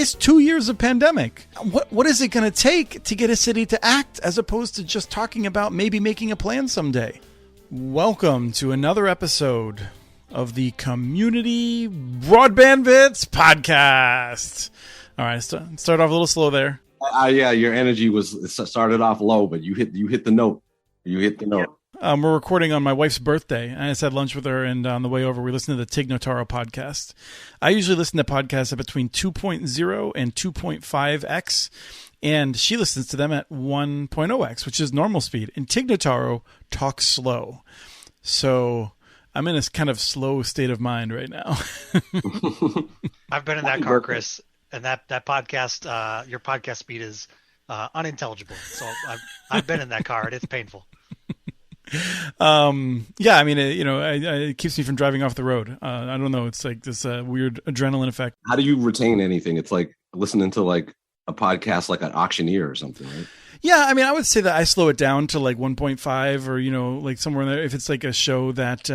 It's 2 years of pandemic. What is it going to take to get a city to act as opposed to just talking about maybe making a plan someday? Welcome to another episode of the Community Broadband Bits podcast. All right, start off a little slow there. Yeah, your energy started off low, but you hit the note. We're recording on my wife's birthday. I just had lunch with her, and on the way over, we listened to the Tig Notaro podcast. I usually listen to podcasts at between 2.0 and 2.5x, and she listens to them at 1.0x, which is normal speed. And Tig Notaro talks slow. So I'm in a kind of slow state of mind right now. I've been in that car, Chris, and that podcast, your podcast speed is unintelligible. So I've been in that car, and it's painful. Yeah, I mean, it keeps me from driving off the road. I don't know. It's like this weird adrenaline effect. How do you retain anything? It's like listening to like a podcast, like an auctioneer or something, right? Yeah, I mean, I would say that I slow it down to like 1.5 or, like somewhere in there. If it's like a show that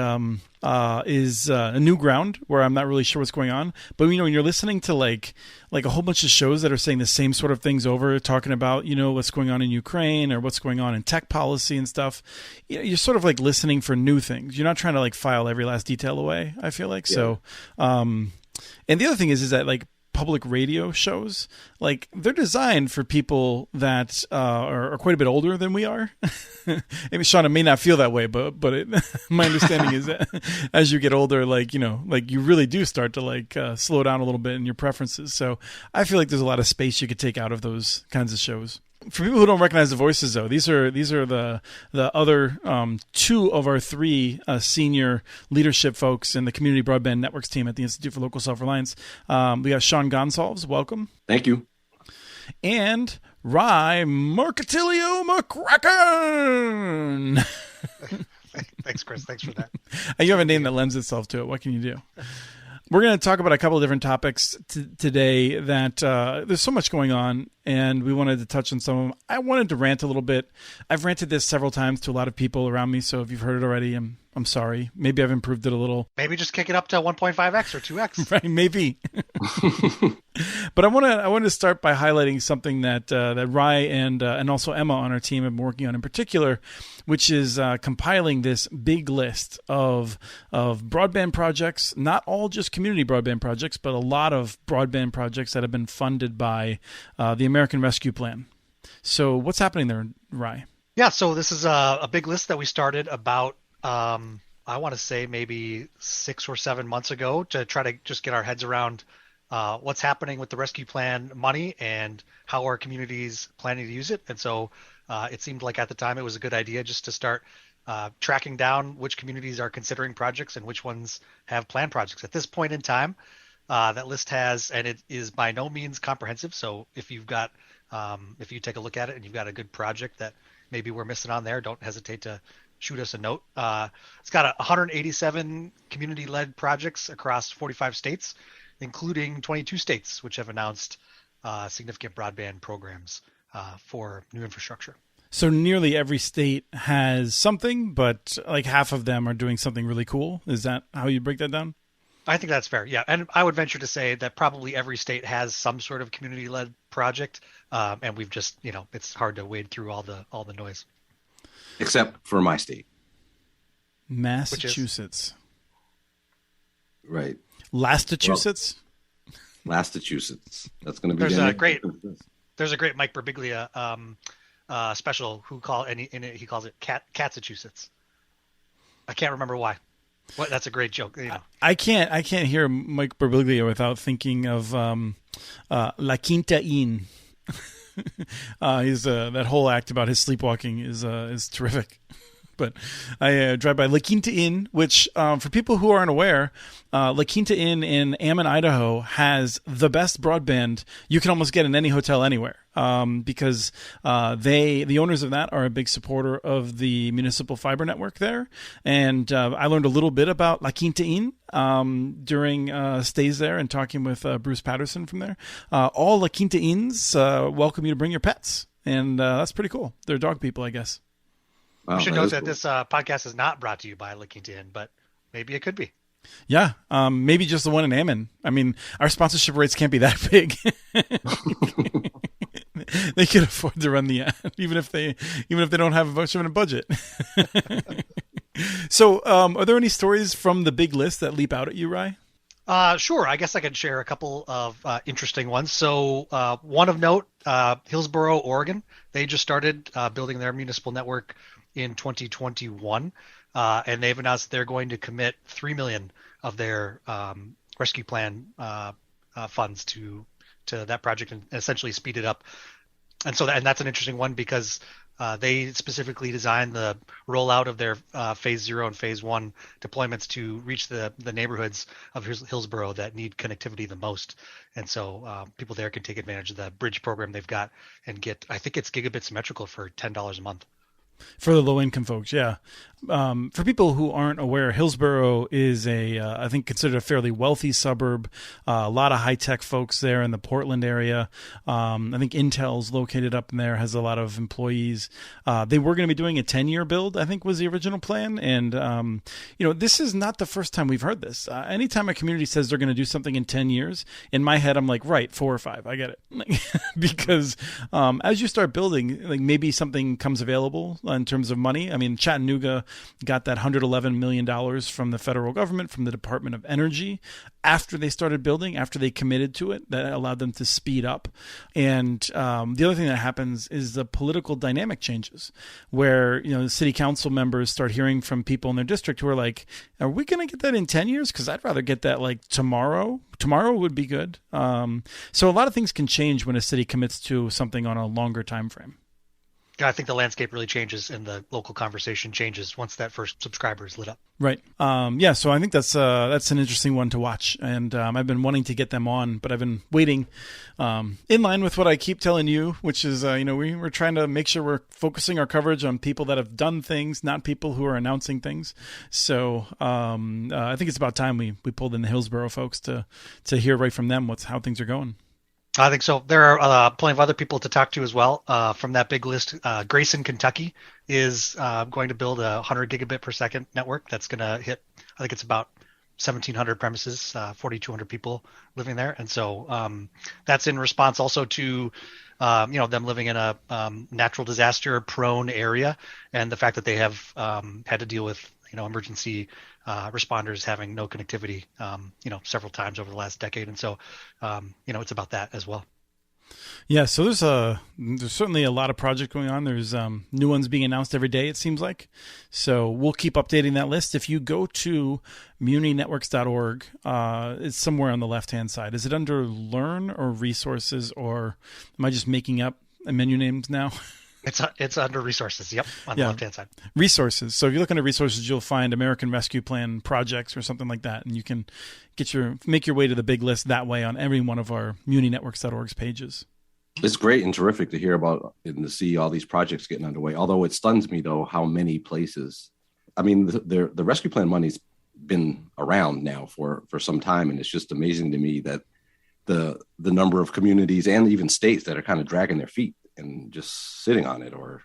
is a new ground where I'm not really sure what's going on. But, when you're listening to like a whole bunch of shows that are saying the same sort of things over, talking about, what's going on in Ukraine or what's going on in tech policy and stuff, you're sort of like listening for new things. You're not trying to like file every last detail away, I feel like. Yeah. So, and the other thing is that like, public radio shows, like they're designed for people that are quite a bit older than we are. Maybe Shauna may not feel that way, but my understanding is that as you get older, like you really do start to like slow down a little bit in your preferences. So I feel like there's a lot of space you could take out of those kinds of shows. For people who don't recognize the voices, though, these are the other two of our three senior leadership folks in the Community Broadband Networks team at the Institute for Local Self-Reliance. We got Sean Gonsalves. Welcome. Thank you. And Rye Marcatilio McCracken. Thanks, Chris. Thanks for that. You have a name that lends itself to it. What can you do? We're going to talk about a couple of different topics today that there's so much going on, and we wanted to touch on some of them. I wanted to rant a little bit. I've ranted this several times to a lot of people around me, so if you've heard it already, I'm sorry. Maybe I've improved it a little. Maybe just kick it up to 1.5x or 2x. Right, maybe. But I want to start by highlighting something that Rye and also Emma on our team have been working on in particular, which is compiling this big list of broadband projects, not all just community broadband projects, but a lot of broadband projects that have been funded by the American Rescue Plan. So what's happening there, Rye? Yeah, so this is a big list that we started about, I want to say maybe 6 or 7 months ago to try to just get our heads around what's happening with the rescue plan money and how our communities planning to use it. And so it seemed like at the time it was a good idea just to start tracking down which communities are considering projects and which ones have planned projects. At this point in time, that list has, and it is by no means comprehensive. So if you've got, if you take a look at it and you've got a good project that maybe we're missing on there, don't hesitate to shoot us a note. It's got 187 community-led projects across 45 states, including 22 states, which have announced significant broadband programs for new infrastructure. So nearly every state has something, but like half of them are doing something really cool. Is that how you break that down? I think that's fair. Yeah. And I would venture to say that probably every state has some sort of community-led project. And we've just, it's hard to wade through all the noise. Except for my state. Massachusetts. Right. Massachusetts? Massachusetts. That's going to be There's a great Mike Birbiglia special he calls it Catsachusetts. I can't remember why. What? That's a great joke. I can't hear Mike Birbiglia without thinking of La Quinta Inn. He's that whole act about his sleepwalking is terrific. But I drive by La Quinta Inn, which for people who aren't aware, La Quinta Inn in Ammon, Idaho has the best broadband you can almost get in any hotel anywhere. Because the owners of that are a big supporter of the municipal fiber network there. And I learned a little bit about La Quinta Inn during stays there and talking with Bruce Patterson from there. All La Quinta Inns welcome you to bring your pets. And that's pretty cool. They're dog people, I guess. Wow, we should note that this podcast is not brought to you by La Quinta Inn, but maybe it could be. Yeah, maybe just the one in Ammon. I mean, our sponsorship rates can't be that big. They can afford to run the ad, even if they don't have much of a budget. So, are there any stories from the big list that leap out at you, Rye? Sure. I guess I could share a couple of interesting ones. So one of note, Hillsboro, Oregon, they just started building their municipal network in 2021, and they've announced they're going to commit $3 million of their rescue plan funds to that project and essentially speed it up. And so that's an interesting one because they specifically designed the rollout of their phase 0 and phase 1 deployments to reach the neighborhoods of Hillsboro that need connectivity the most. And so people there can take advantage of the bridge program they've got and get, I think it's gigabit symmetrical for $10 a month. For the low-income folks, yeah. For people who aren't aware, Hillsboro is I think, considered a fairly wealthy suburb. A lot of high-tech folks there in the Portland area. I think Intel's located up in there, has a lot of employees. They were going to be doing a 10-year build, I think was the original plan. And, this is not the first time we've heard this. Anytime a community says they're going to do something in 10 years, in my head, I'm like, right, 4 or 5. I get it. Because as you start building, like maybe something comes available in terms of money. I mean, Chattanooga got that $111 million from the federal government, from the Department of Energy, after they started building, after they committed to it. That allowed them to speed up. And the other thing that happens is the political dynamic changes, where the city council members start hearing from people in their district who are like, are we going to get that in 10 years? Because I'd rather get that like tomorrow. Tomorrow would be good. So a lot of things can change when a city commits to something on a longer time frame. I think the landscape really changes and the local conversation changes once that first subscriber is lit up. Right. Yeah. So I think that's an interesting one to watch, and I've been wanting to get them on, but I've been waiting. In line with what I keep telling you, which is we're trying to make sure we're focusing our coverage on people that have done things, not people who are announcing things. So I think it's about time we pulled in the Hillsboro folks to hear right from them how things are going. I think so. There are plenty of other people to talk to as well from that big list. Grayson, Kentucky is going to build a 100 gigabit per second network that's going to hit, I think it's about 1,700 premises, 4,200 people living there. And so that's in response also to them living in a natural disaster prone area, and the fact that they have had to deal with emergency responders having no connectivity, several times over the last decade. And so, it's about that as well. Yeah. So there's certainly a lot of projects going on. There's new ones being announced every day, it seems like. So we'll keep updating that list. If you go to muninetworks.org, it's somewhere on the left-hand side. Is it under Learn or Resources, or am I just making up menu names now? It's under Resources. Yep, on the left-hand side. Resources. So if you look under Resources, you'll find American Rescue Plan projects or something like that, and you can make your way to the big list that way on every one of our muninetworks.org's pages. It's great and terrific to hear about and to see all these projects getting underway. Although it stuns me, though, how many places. I mean, the rescue plan money's been around now for some time, and it's just amazing to me that the number of communities and even states that are kind of dragging their feet and just sitting on it or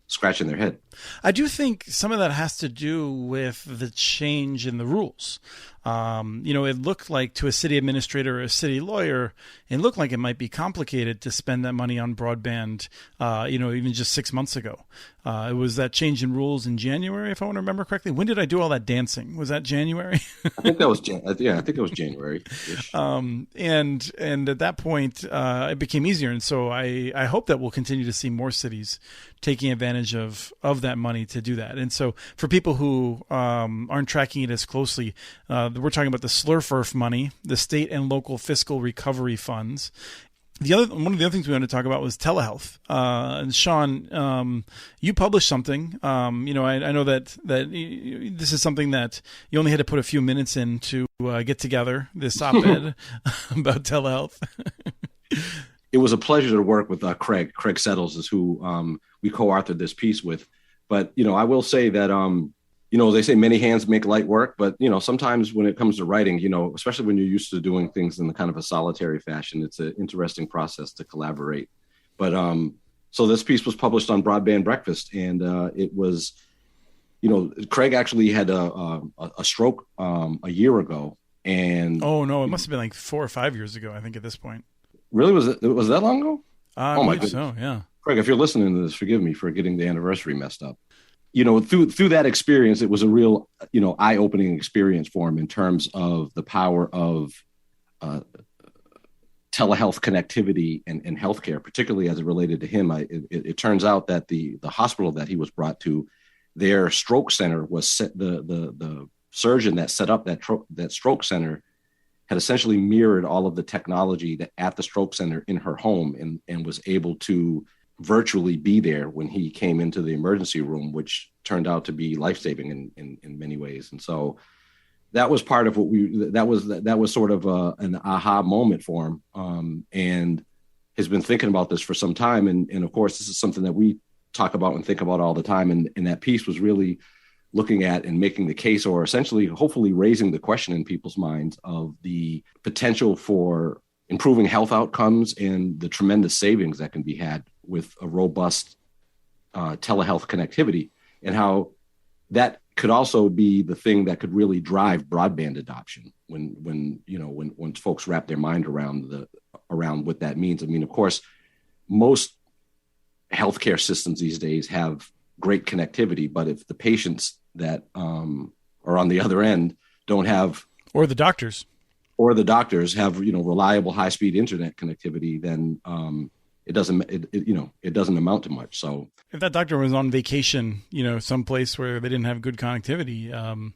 scratching their head. I do think some of that has to do with the change in the rules. It looked like to a city administrator or a city lawyer, it looked like it might be complicated to spend that money on broadband, even just 6 months ago. It was that change in rules in January, if I want to remember correctly. When did I do all that dancing? Was that January? I think that was I think it was January. And at that point, it became easier. And so I hope that we'll continue to see more cities taking advantage of that money to do that. And so for people who aren't tracking it as closely, we're talking about the SLRFRF money, the state and local fiscal recovery funds. One of the other things we wanted to talk about was telehealth. And Sean, you published something. I know that this is something that you only had to put a few minutes in to get together, this op-ed about telehealth. It was a pleasure to work with Craig. Craig Settles is who we co-authored this piece with. But, I will say that, they say many hands make light work, but, sometimes when it comes to writing, especially when you're used to doing things in the kind of a solitary fashion, it's an interesting process to collaborate. But so this piece was published on Broadband Breakfast, and it was, Craig actually had a stroke a year ago, and Oh no, it must have been like 4 or 5 years ago, I think, at this point. really was that long ago? I Oh my believe goodness, so. Yeah. Craig, if you're listening to this, forgive me for getting the anniversary messed up. Through that experience, it was a real eye-opening experience for him in terms of the power of uh, telehealth connectivity and healthcare, particularly as it related to him. It turns out that the hospital that he was brought to, their stroke center was the surgeon that set up that stroke center had essentially mirrored all of the technology that at the stroke center in her home, and was able to virtually be there when he came into the emergency room, which turned out to be life-saving in many ways. And so that was part of what that was sort of an aha moment for him, and has been thinking about this for some time. And of course, this is something that we talk about and think about all the time. And that piece was really looking at and making the case, or essentially, hopefully raising the question in people's minds of the potential for improving health outcomes and the tremendous savings that can be had with a robust telehealth connectivity, and how that could also be the thing that could really drive broadband adoption when folks wrap their mind around what that means. I mean, of course, most healthcare systems these days have great connectivity, but if the patients that are on the other end don't have, Or the doctors have reliable high-speed internet connectivity, then it doesn't amount to much. So if that doctor was on vacation, someplace where they didn't have good connectivity,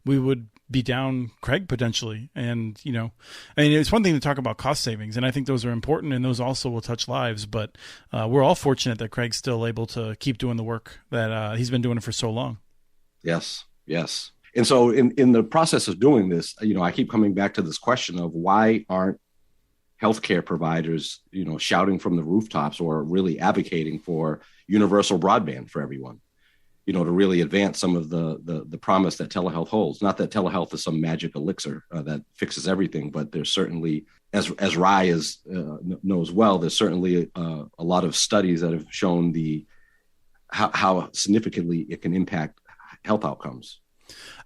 we would be down Craig potentially. And, it's one thing to talk about cost savings, and I think those are important, and those also will touch lives. But we're all fortunate that Craig's still able to keep doing the work that he's been doing it for so long. Yes. And so in the process of doing this, I keep coming back to this question of why aren't healthcare providers, shouting from the rooftops or really advocating for universal broadband for everyone, to really advance some of the promise that telehealth holds. Not that telehealth is some magic elixir that fixes everything, but there's certainly, as Rye knows well, there's certainly a lot of studies that have shown how significantly it can impact health outcomes.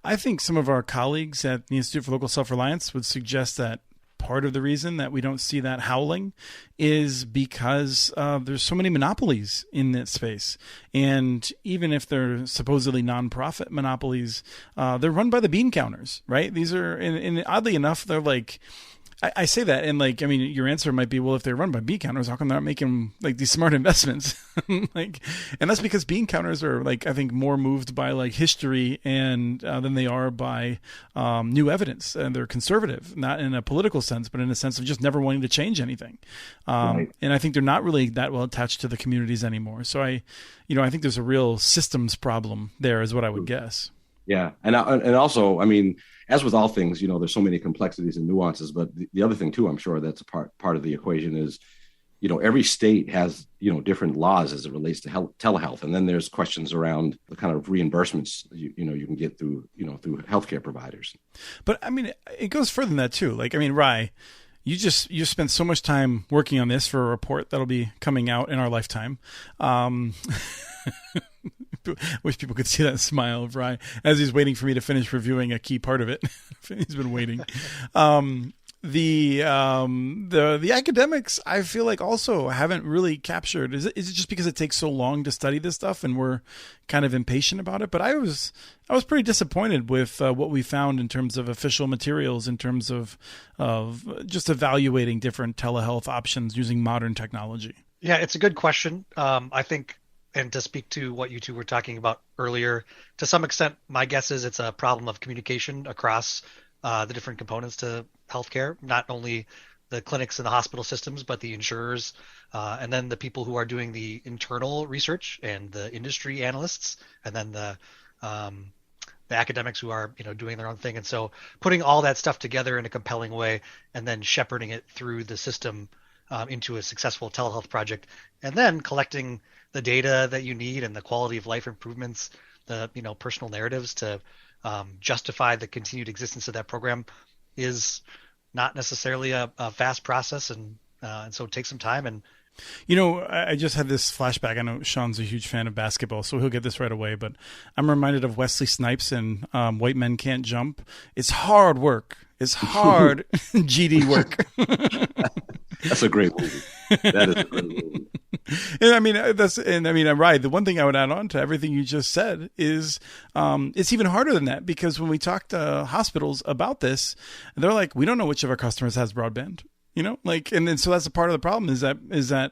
I think some of our colleagues at the Institute for Local Self-Reliance would suggest that part of the reason that we don't see that howling is because there's so many monopolies in that space. And even if they're supposedly nonprofit monopolies, they're run by the bean counters, right? These are, and oddly enough, they're like, I say that, and your answer might be, well, if they're run by bean counters, how come they're not making these smart investments? And that's because bean counters are I think more moved by history and than they are by new evidence, and they're conservative, not in a political sense, but in a sense of just never wanting to change anything. Right. And I think they're not really that well attached to the communities anymore. So I think there's a real systems problem there, is what I would guess. Yeah, and also, as with all things, there's so many complexities and nuances. But the other thing too, I'm sure that's a part of the equation is, every state has different laws as it relates to telehealth, and then there's questions around the kind of reimbursements you can get through healthcare providers. But it goes further than that too. Rye, you spent so much time working on this for a report that'll be coming out in our lifetime. Wish people could see that smile of Rye as he's waiting for me to finish reviewing a key part of it. He's been waiting. The academics, I feel like, also haven't really captured. Is it just because it takes so long to study this stuff and we're kind of impatient about it? But I was pretty disappointed with what we found in terms of official materials, in terms of just evaluating different telehealth options using modern technology. Yeah, it's a good question. I think, and to speak to what you two were talking about earlier, to some extent, my guess is it's a problem of communication across the different components to healthcare, not only the clinics and the hospital systems, but the insurers, and then the people who are doing the internal research and the industry analysts, and then the academics who are doing their own thing. And so putting all that stuff together in a compelling way and then shepherding it through the system into a successful telehealth project, and then collecting the data that you need and the quality of life improvements, the personal narratives to justify the continued existence of that program is not necessarily a fast process, and so it takes some time. And I just had this flashback. I know Sean's a huge fan of basketball, so he'll get this right away. But I'm reminded of Wesley Snipes in White Men Can't Jump. It's hard work. It's hard GD work. That's a great movie. That is a great movie. Right. The one thing I would add on to everything you just said is it's even harder than that, because when we talk to hospitals about this, they're like, we don't know which of our customers has broadband. And then so that's a part of the problem is that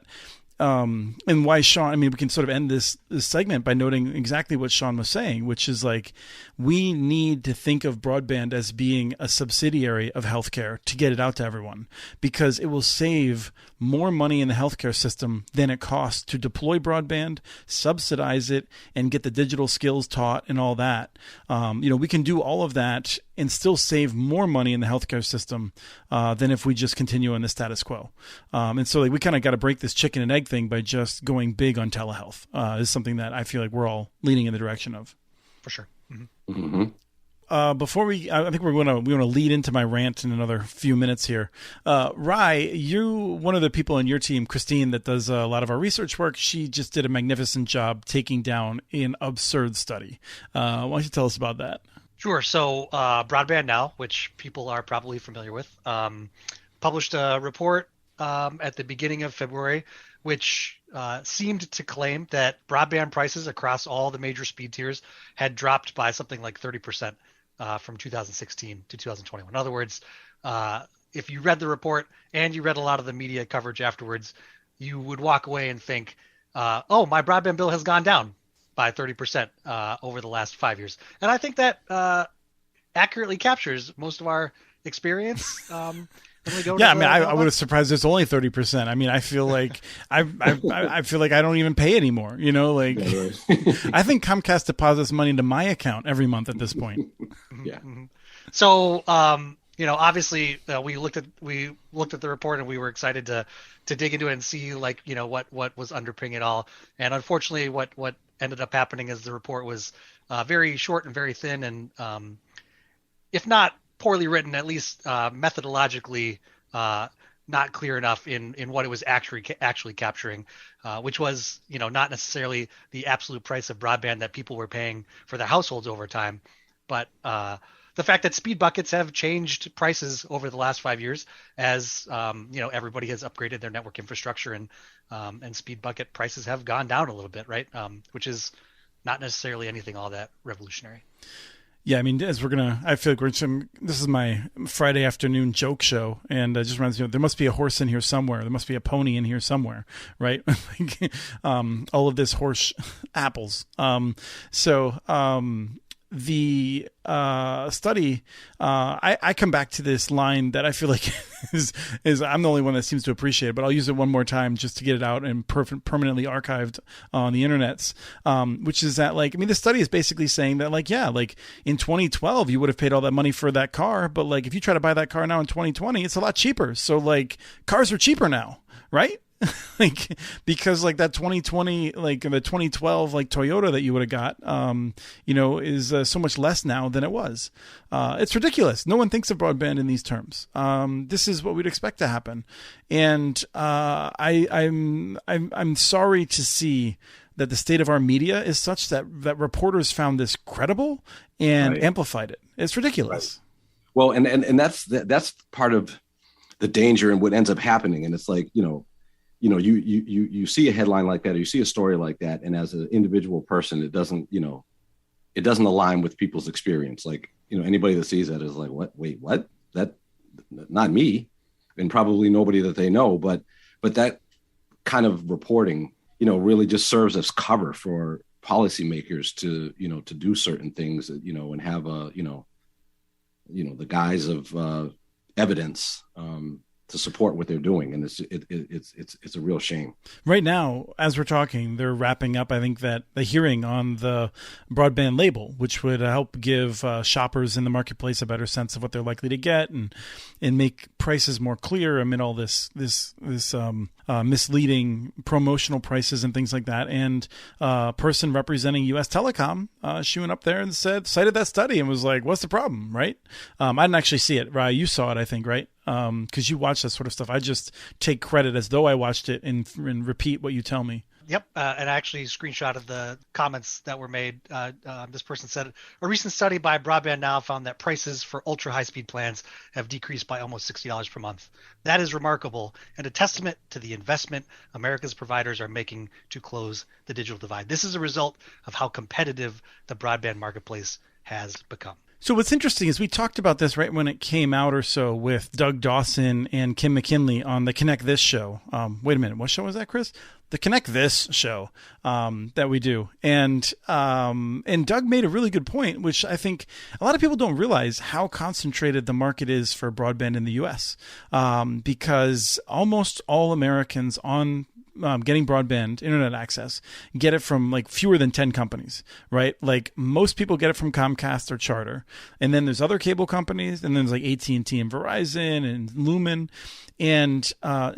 and why Sean, we can sort of end this segment by noting exactly what Sean was saying, which is like, we need to think of broadband as being a subsidiary of healthcare to get it out to everyone, because it will save more money in the healthcare system than it costs to deploy broadband, subsidize it, and get the digital skills taught and all that. We can do all of that and still save more money in the healthcare system than if we just continue in the status quo. And so we kind of got to break this chicken and egg thing by just going big on telehealth. Is something that I feel like we're all leaning in the direction of. For sure. Mm-hmm. Mm-hmm. Before I think we want to lead into my rant in another few minutes here. Rye, one of the people on your team, Christine, that does a lot of our research work, she just did a magnificent job taking down an absurd study. Why don't you tell us about that? Sure. So Broadband Now, which people are probably familiar with, published a report at the beginning of February, which seemed to claim that broadband prices across all the major speed tiers had dropped by something like 30% from 2016 to 2021. In other words, if you read the report and you read a lot of the media coverage afterwards, you would walk away and think, oh, my broadband bill has gone down by 30% over the last 5 years. And I think that accurately captures most of our experience. I would have surprised it's only 30%. I feel like I feel like I don't even pay anymore. I think Comcast deposits money into my account every month at this point. Yeah. So obviously we looked at the report and we were excited to dig into it and see what was underpinning it all. And unfortunately, what ended up happening is the report was very short and very thin, and if not poorly written, at least methodologically not clear enough in what it was actually capturing, which was not necessarily the absolute price of broadband that people were paying for their households over time, but the fact that speed buckets have changed prices over the last 5 years as everybody has upgraded their network infrastructure, and speed bucket prices have gone down a little bit, right? Which is not necessarily anything all that revolutionary. Yeah, I feel like this is my Friday afternoon joke show, and it just reminds me, there must be a horse in here somewhere. There must be a pony in here somewhere, right? All of this horse apples. The study, I come back to this line that I feel like is I'm the only one that seems to appreciate it, but I'll use it one more time just to get it out and permanently archived on the internets, which is that the study is basically saying that in 2012 you would have paid all that money for that car, but if you try to buy that car now in 2020, it's a lot cheaper. So cars are cheaper now, right? Because that 2020, the 2012 Toyota that you would have got, is so much less now than it was. It's ridiculous. No one thinks of broadband in these terms. This is what we'd expect to happen, and I'm sorry to see that the state of our media is such that reporters found this credible and amplified it. It's ridiculous. Right. Well, and that's part of the danger and what ends up happening, and it's you see a headline like that, or you see a story like that, and as an individual person, it doesn't align with people's experience. Anybody that sees that is like, what? Wait, what? That, not me, and probably nobody that they know. But that kind of reporting, really just serves as cover for policymakers to do certain things, and have the guise of evidence to support what they're doing, and it's a real shame. Right now, as we're talking, they're wrapping up, I think, that the hearing on the broadband label, which would help give shoppers in the marketplace a better sense of what they're likely to get, and make prices more clear amid all this misleading promotional prices and things like that. And a person representing U.S. Telecom, she went up there and cited that study and was like, "What's the problem?" Right? I didn't actually see it. Ryan, you saw it, I think, right? because you watch that sort of stuff. I just take credit as though I watched it and repeat what you tell me. Yep, and I actually screenshotted the comments that were made. This person said, a recent study by Broadband Now found that prices for ultra high-speed plans have decreased by almost $60 per month. That is remarkable and a testament to the investment America's providers are making to close the digital divide. This is a result of how competitive the broadband marketplace has become. So what's interesting is we talked about this right when it came out or so with Doug Dawson and Kim McKinley on the Connect This show. Wait a minute, what show was that, Chris? The Connect This show that we do. And Doug made a really good point, which I think a lot of people don't realize how concentrated the market is for broadband in the U.S. Because almost all Americans on getting broadband internet access get it from like fewer than 10 companies, right? Like most people get it from Comcast or Charter, and then there's other cable companies, and then there's like AT&T and Verizon and Lumen, and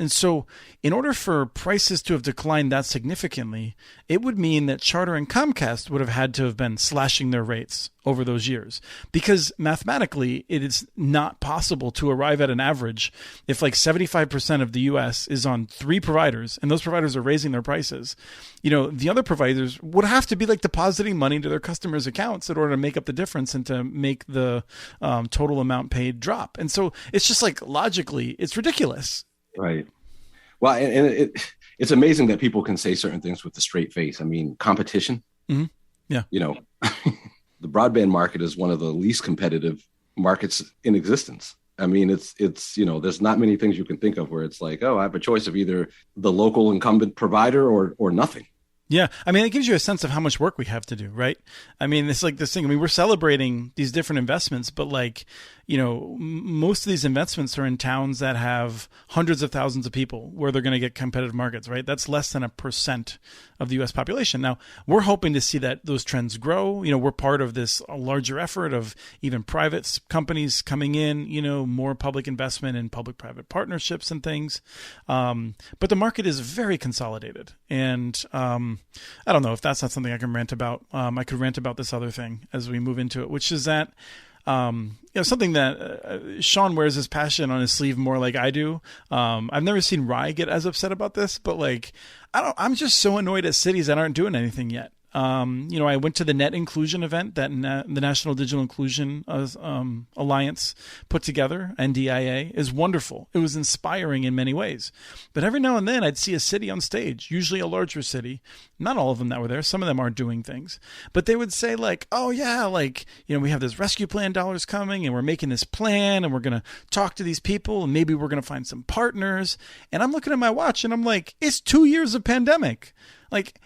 so in order for prices to have declined that significantly, it would mean that Charter and Comcast would have had to have been slashing their rates over those years, because mathematically it is not possible to arrive at an average if like 75% of the US is on 3 providers and those providers are raising their prices. You know, the other providers would have to be like depositing money into their customers' accounts in order to make up the difference and to make the total amount paid drop. And so it's just like logically, it's ridiculous. Right. Well, and it's amazing that people can say certain things with a straight face. I mean, competition. Mm-hmm. Yeah. You know, the broadband market is one of the least competitive markets in existence. I mean, it's you know, there's not many things you can think of where it's like, oh, I have a choice of either the local incumbent provider or nothing. Yeah. I mean, it gives you a sense of how much work we have to do, right? I mean, it's like this thing. I mean, we're celebrating these different investments, but like, you know, most of these investments are in towns that have hundreds of thousands of people where they're going to get competitive markets, right? That's less than 1% of the U.S. population. Now, we're hoping to see that those trends grow. You know, we're part of this larger effort of even private companies coming in, you know, more public investment in public-private partnerships and things. But the market is very consolidated. And I don't know if that's not something I can rant about. I could rant about this other thing as we move into it, which is that you know, something that Sean wears his passion on his sleeve more like I do. I've never seen Rye get as upset about this, but like, I'm just so annoyed at cities that aren't doing anything yet. You know, I went to the Net Inclusion event that the National Digital Inclusion Alliance put together, NDIA, is wonderful. It was inspiring in many ways. But every now and then I'd see a city on stage, usually a larger city, not all of them that were there. Some of them are doing things, but they would say like, oh yeah, like, you know, we have this rescue plan dollars coming and we're making this plan and we're going to talk to these people and maybe we're going to find some partners. And I'm looking at my watch and I'm like, it's 2 years of pandemic. Like,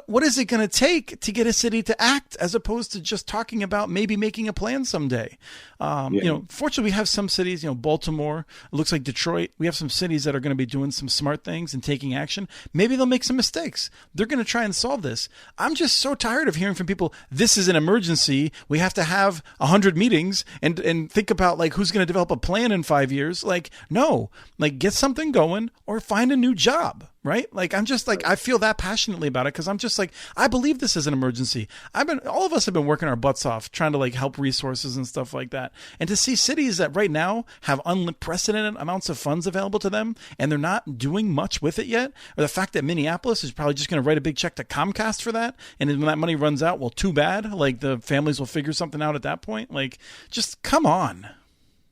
what is it going to take to get a city to act as opposed to just talking about maybe making a plan someday? You know, fortunately, we have some cities, you know, Baltimore, it looks like Detroit. We have some cities that are going to be doing some smart things and taking action. Maybe they'll make some mistakes. They're going to try and solve this. I'm just so tired of hearing from people, this is an emergency. We have to have 100 meetings and think about like who's going to develop a plan in 5 years. Like, no, like get something going or find a new job. Right? Like, I'm just like, I feel that passionately about it because I'm just like, I believe this is an emergency. All of us have been working our butts off trying to like help resources and stuff like that. And to see cities that right now have unprecedented amounts of funds available to them and they're not doing much with it yet, or the fact that Minneapolis is probably just going to write a big check to Comcast for that. And then when that money runs out, well, too bad. Like the families will figure something out at that point. Like, just come on.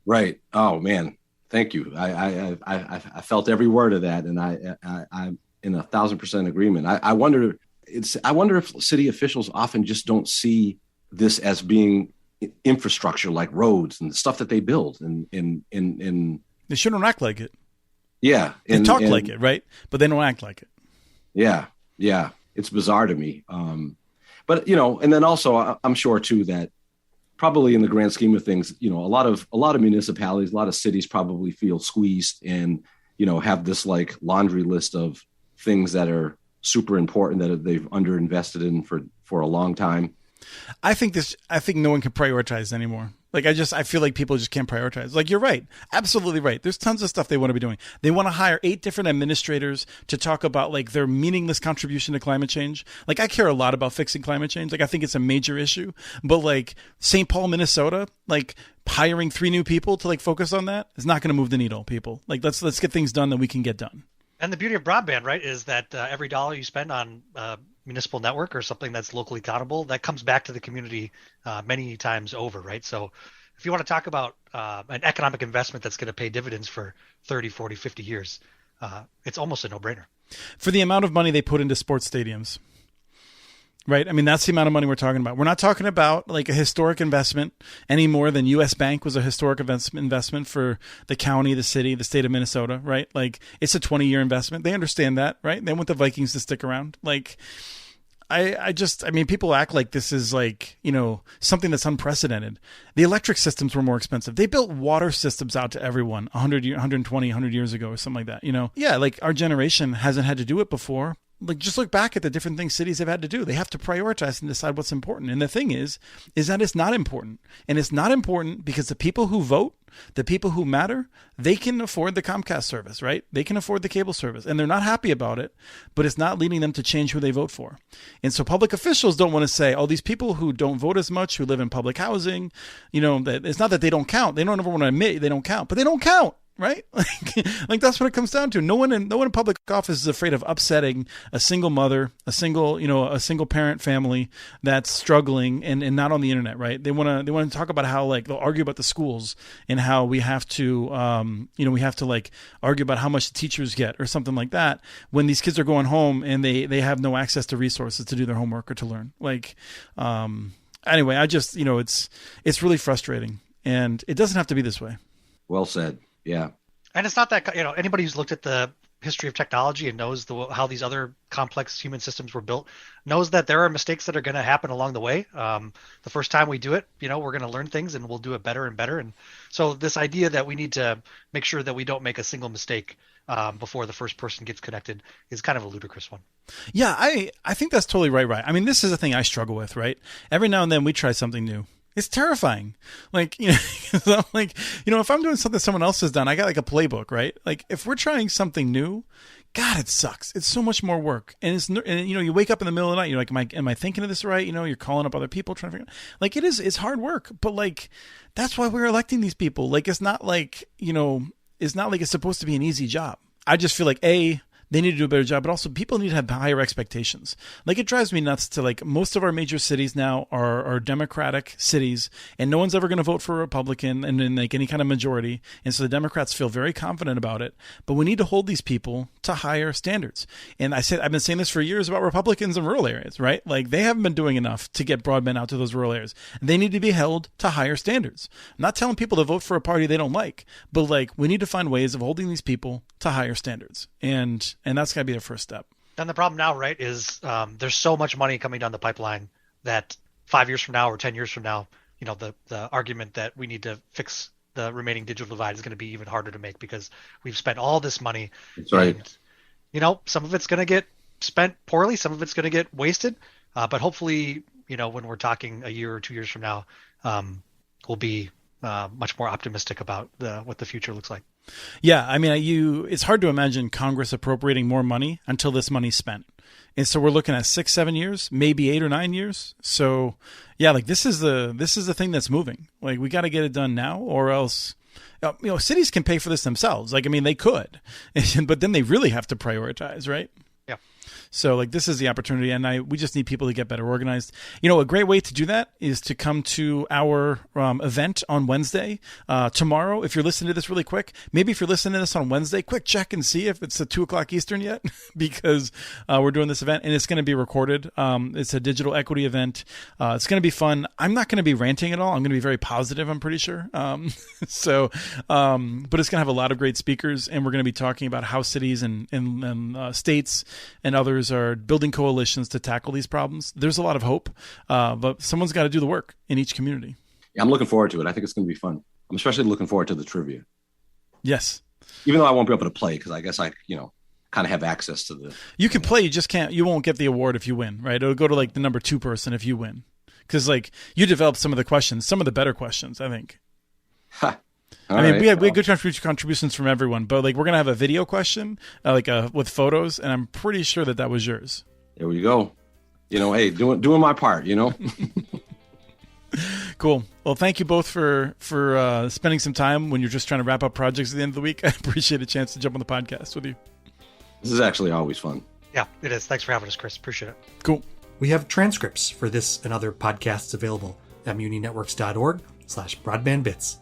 Right. Oh, man. Thank you. I felt every word of that, and I'm in 1,000% agreement. I wonder if city officials often just don't see this as being infrastructure like roads and the stuff that they build. And they shouldn't act like it. Yeah, they talk like it, right? But they don't act like it. Yeah, it's bizarre to me. But you know, and then also I'm sure too that probably in the grand scheme of things, you know, a lot of municipalities, a lot of cities probably feel squeezed and, you know, have this like laundry list of things that are super important that they've underinvested in for a long time. I think no one can prioritize anymore. Like I feel like people just can't prioritize. Like you're right. Absolutely right. There's tons of stuff they want to be doing. They want to hire 8 different administrators to talk about like their meaningless contribution to climate change. Like I care a lot about fixing climate change. Like I think it's a major issue, but like St. Paul, Minnesota, like hiring 3 new people to like focus on that is not going to move the needle, people. Like let's get things done that we can get done. And the beauty of broadband, right, is that every dollar you spend on municipal network or something that's locally accountable, that comes back to the community many times over, right? So if you want to talk about an economic investment that's going to pay dividends for 30, 40, 50 years, it's almost a no-brainer. For the amount of money they put into sports stadiums, right? I mean, that's the amount of money we're talking about. We're not talking about like a historic investment any more than U.S. Bank was a historic investment for the county, the city, the state of Minnesota, right? Like it's a 20-year investment. They understand that, right? They want the Vikings to stick around. Like I mean, people act like this is like, you know, something that's unprecedented. The electric systems were more expensive. They built water systems out to everyone 100 years ago or something like that, you know? Yeah, like our generation hasn't had to do it before. Like just look back at the different things cities have had to do. They have to prioritize and decide what's important. And the thing is that it's not important. And it's not important because the people who vote, the people who matter, they can afford the Comcast service, right? They can afford the cable service and they're not happy about it, but it's not leading them to change who they vote for. And so public officials don't want to say, oh, these people who don't vote as much, who live in public housing, you know, that it's not that they don't count. They don't ever want to admit they don't count, but they don't count. Right? Like that's what it comes down to. No one in public office is afraid of upsetting a single mother, a single parent family that's struggling and not on the internet, right? They want to talk about how like they'll argue about the schools and how we have to like argue about how much the teachers get or something like that when these kids are going home and they have no access to resources to do their homework or to learn. Like anyway, I just, you know, it's really frustrating and it doesn't have to be this way. Well said. Yeah. And it's not that, you know, anybody who's looked at the history of technology and knows how these other complex human systems were built knows that there are mistakes that are going to happen along the way. The first time we do it, you know, we're going to learn things and we'll do it better and better. And so this idea that we need to make sure that we don't make a single mistake before the first person gets connected is kind of a ludicrous one. Yeah, I think that's totally right. I mean, this is a thing I struggle with, right? Every now and then we try something new. It's terrifying. Like, you know, like, you know, if I'm doing something someone else has done, I got like a playbook, right? Like if we're trying something new, God, it sucks. It's so much more work. And you know, you wake up in the middle of the night, you're like, am I thinking of this right? You know, you're calling up other people trying to figure out, like it's hard work, but like, that's why we're electing these people. Like, it's not like, you know, it's not like it's supposed to be an easy job. I just feel like they need to do a better job, but also people need to have higher expectations. Like it drives me nuts to like most of our major cities now are Democratic cities and no one's ever going to vote for a Republican and in like any kind of majority. And so the Democrats feel very confident about it, but we need to hold these people to higher standards. And I've been saying this for years about Republicans in rural areas, right? Like they haven't been doing enough to get broadband out to those rural areas. They need to be held to higher standards. I'm not telling people to vote for a party they don't like, but like we need to find ways of holding these people to higher standards. And that's got to be the first step. And the problem now, right, is there's so much money coming down the pipeline that 5 years from now or 10 years from now, you know, the argument that we need to fix the remaining digital divide is going to be even harder to make because we've spent all this money. That's right. And, you know, some of it's going to get spent poorly, some of it's going to get wasted. But hopefully, you know, when we're talking a year or 2 years from now, we'll be much more optimistic about what the future looks like. Yeah, I mean, it's hard to imagine Congress appropriating more money until this money's spent. And so we're looking at 6-7 years, maybe 8 or 9 years. So yeah, like this is the thing that's moving. Like we got to get it done now or else, you know, cities can pay for this themselves. Like, I mean, they could, but then they really have to prioritize, right? Yeah. So like this is the opportunity and we just need people to get better organized. You know, a great way to do that is to come to our event on Wednesday. Tomorrow, if you're listening to this really quick, maybe if you're listening to this on Wednesday, quick check and see if it's at 2:00 Eastern yet, because we're doing this event and it's going to be recorded. It's a digital equity event. It's going to be fun. I'm not going to be ranting at all. I'm going to be very positive, I'm pretty sure. But it's going to have a lot of great speakers and we're going to be talking about how cities and states and others are building coalitions to tackle these problems. There's a lot of hope, but someone's got to do the work in each community. Yeah, I'm looking forward to it. I think it's going to be fun. I'm especially looking forward to the trivia. Yes. Even though I won't be able to play because I guess I, you know, kind of have access to the. You can play, you just can't. You won't get the award if you win, right? It'll go to like the number 2 person if you win, because like you developed some of the questions, some of the better questions, I think. Ha. I mean, we had good contributions from everyone, but like we're gonna have a video question, with photos, and I'm pretty sure that was yours. There we go. Hey, doing my part. Cool. Well, thank you both for spending some time when you're just trying to wrap up projects at the end of the week. I appreciate a chance to jump on the podcast with you. This is actually always fun. Yeah, it is. Thanks for having us, Chris. Appreciate it. Cool. We have transcripts for this and other podcasts available at muninetworks.org/broadbandbits.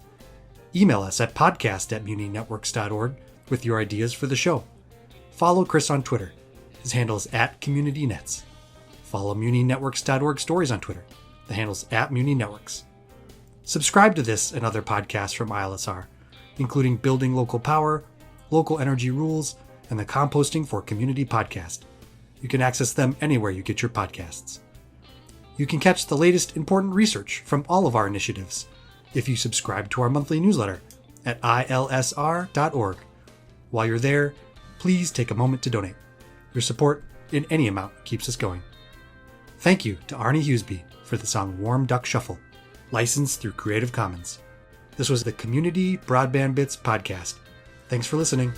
Email us at podcast@muninetworks.org with your ideas for the show. Follow Chris on Twitter. His handle is @CommunityNets. Follow muninetworks.org stories on Twitter. The handle's @muninetworks. Subscribe to this and other podcasts from ILSR, including Building Local Power, Local Energy Rules, and the Composting for Community podcast. You can access them anywhere you get your podcasts. You can catch the latest important research from all of our initiatives if you subscribe to our monthly newsletter at ilsr.org. While you're there, please take a moment to donate. Your support in any amount keeps us going. Thank you to Arnie Hughesby for the song Warm Duck Shuffle, licensed through Creative Commons. This was the Community Broadband Bits podcast. Thanks for listening.